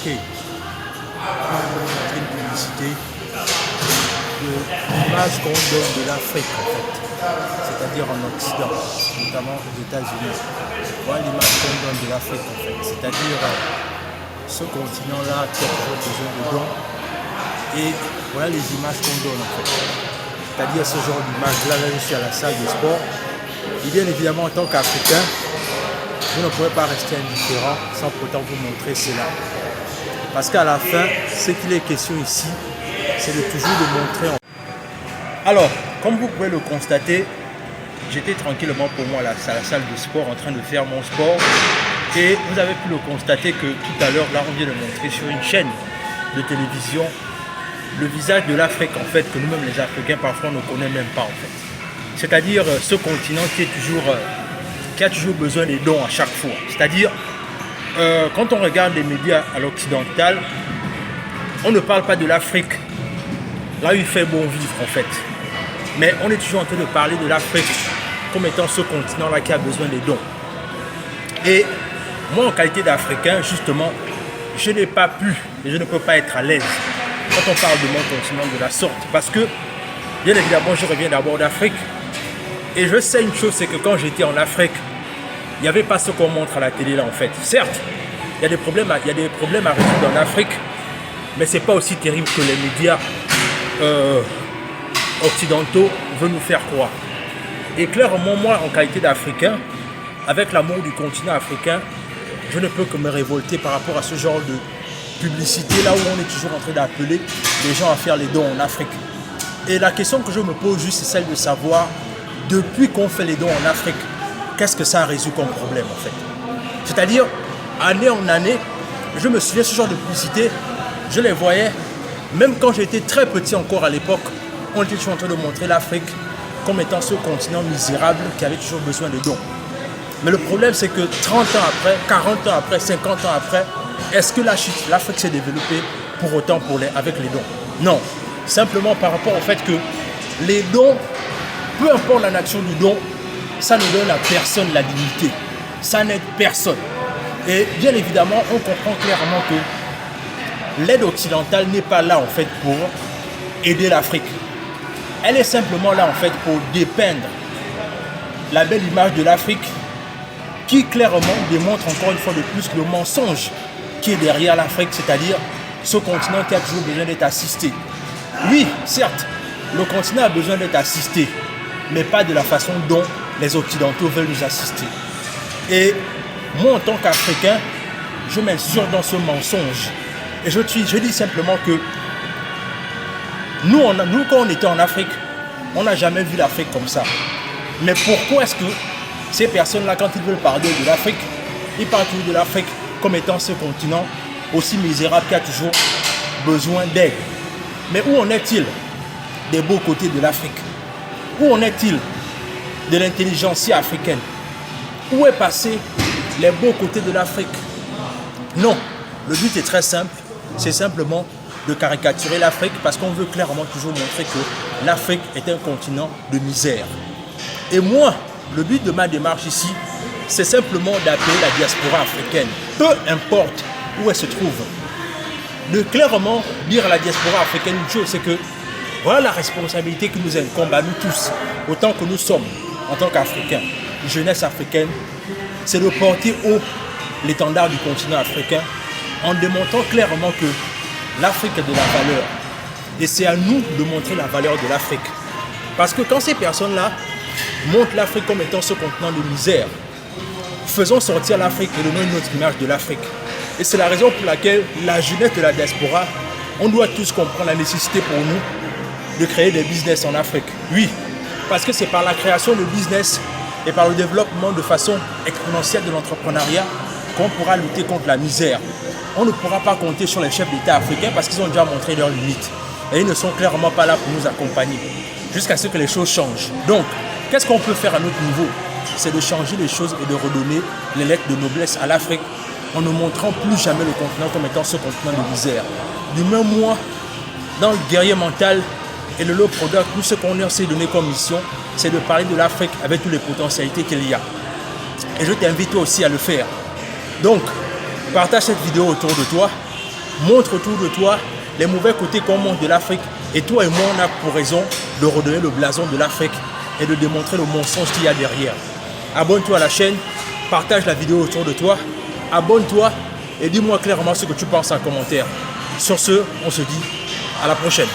remarqué, quand vous montrer une publicité, de l'image qu'on donne de l'Afrique en fait, c'est-à-dire en Occident, notamment aux États-Unis. Voilà l'image qu'on donne de l'Afrique en fait, c'est-à-dire ce continent-là qui a toujours besoin de dons. Et voilà les images qu'on donne en fait. C'est-à-dire ce genre d'image-là, là je suis à la salle de sport. Et bien évidemment en tant qu'Africain, vous ne pouvez pas rester indifférent sans pourtant vous montrer cela. Parce qu'à la fin, ce qu'il est question ici, c'est de toujours de montrer. Alors, comme vous pouvez le constater, j'étais tranquillement pour moi à la salle de sport en train de faire mon sport. Et vous avez pu le constater que tout à l'heure, là on vient de montrer sur une chaîne de télévision le visage de l'Afrique en fait, que nous-mêmes les Africains parfois on ne connaît même pas en fait. C'est-à-dire ce continent qui a toujours besoin des dons à chaque fois. C'est-à-dire, quand on regarde les médias à l'occidental, on ne parle pas de l'Afrique, là où il fait bon vivre en fait. Mais on est toujours en train de parler de l'Afrique comme étant ce continent-là qui a besoin des dons. Et moi, en qualité d'Africain, justement, je n'ai pas pu et je ne peux pas être à l'aise quand on parle de mon continent de la sorte. Parce que, bien évidemment, je reviens d'abord d'Afrique. Et je sais une chose, c'est que quand j'étais en Afrique, il n'y avait pas ce qu'on montre à la télé là en fait. Certes, il y a des problèmes à résoudre en Afrique, mais ce n'est pas aussi terrible que les médias occidentaux veulent nous faire croire. Et clairement, moi, en qualité d'Africain, avec l'amour du continent africain, je ne peux que me révolter par rapport à ce genre de publicité là où on est toujours en train d'appeler les gens à faire les dons en Afrique. Et la question que je me pose juste, c'est celle de savoir, depuis qu'on fait les dons en Afrique, qu'est-ce que ça a résolu comme problème en fait? C'est-à-dire, année en année, je me souviens ce genre de publicité, je les voyais, même quand j'étais très petit encore à l'époque, on était toujours en train de montrer l'Afrique comme étant ce continent misérable qui avait toujours besoin de dons. Mais le problème, c'est que 30 ans après, 40 ans après, 50 ans après, est-ce que l'Afrique s'est développée pour autant avec les dons? Non. Simplement par rapport au fait que les dons, peu importe la nature du don, ça ne donne à personne la dignité. Ça n'aide personne. Et bien évidemment, on comprend clairement que l'aide occidentale n'est pas là en fait pour aider l'Afrique. Elle est simplement là en fait pour dépeindre la belle image de l'Afrique qui clairement démontre encore une fois de plus le mensonge qui est derrière l'Afrique, c'est-à-dire ce continent qui a toujours besoin d'être assisté. Oui, certes, le continent a besoin d'être assisté, mais pas de la façon dont les Occidentaux veulent nous assister. Et moi, en tant qu'Africain, je m'insurge dans ce mensonge. Et je dis simplement que nous, quand on était en Afrique, on n'a jamais vu l'Afrique comme ça. Mais pourquoi est-ce que ces personnes-là, quand ils veulent parler de l'Afrique, ils parlent toujours de l'Afrique comme étant ce continent aussi misérable qui a toujours besoin d'aide? Mais où en est-il des beaux côtés de l'Afrique? Où en est-il de l'intelligentsia africaine? Où est passé les beaux côtés de l'Afrique? Non, le but est très simple, c'est simplement de caricaturer l'Afrique parce qu'on veut clairement toujours montrer que l'Afrique est un continent de misère. Et moi, le but de ma démarche ici, c'est simplement d'appeler la diaspora africaine, peu importe où elle se trouve, de clairement dire à la diaspora africaine une chose, c'est que voilà la responsabilité qui nous incombe à nous tous, autant que nous sommes en tant qu'Africains, jeunesse africaine, c'est de porter haut l'étendard du continent africain en démontrant clairement que l'Afrique a de la valeur. Et c'est à nous de montrer la valeur de l'Afrique. Parce que quand ces personnes-là montrent l'Afrique comme étant ce continent de misère, faisons sortir l'Afrique et donnons une autre image de l'Afrique. Et c'est la raison pour laquelle la jeunesse de la diaspora, on doit tous comprendre la nécessité pour nous de créer des business en Afrique. Oui, parce que c'est par la création de business et par le développement de façon exponentielle de l'entrepreneuriat qu'on pourra lutter contre la misère. On ne pourra pas compter sur les chefs d'État africains parce qu'ils ont déjà montré leurs limites. Et ils ne sont clairement pas là pour nous accompagner jusqu'à ce que les choses changent. Donc, qu'est-ce qu'on peut faire à notre niveau? C'est de changer les choses et de redonner les lettres de noblesse à l'Afrique en ne montrant plus jamais le continent comme étant ce continent de misère. Du même moi, dans le guerrier mental et le low product, tout ce qu'on s'est donné comme mission, c'est de parler de l'Afrique avec toutes les potentialités qu'il y a. Et je t'invite aussi à le faire. Donc, partage cette vidéo autour de toi montre autour de toi les mauvais côtés qu'on montre de l'Afrique. Et toi et moi, on a pour raison de redonner le blason de l'Afrique et de démontrer le mensonge qu'il y a derrière. Abonne-toi à la chaîne, partage la vidéo autour de toi, abonne-toi et dis-moi clairement ce que tu penses en commentaire. Sur ce, on se dit à la prochaine.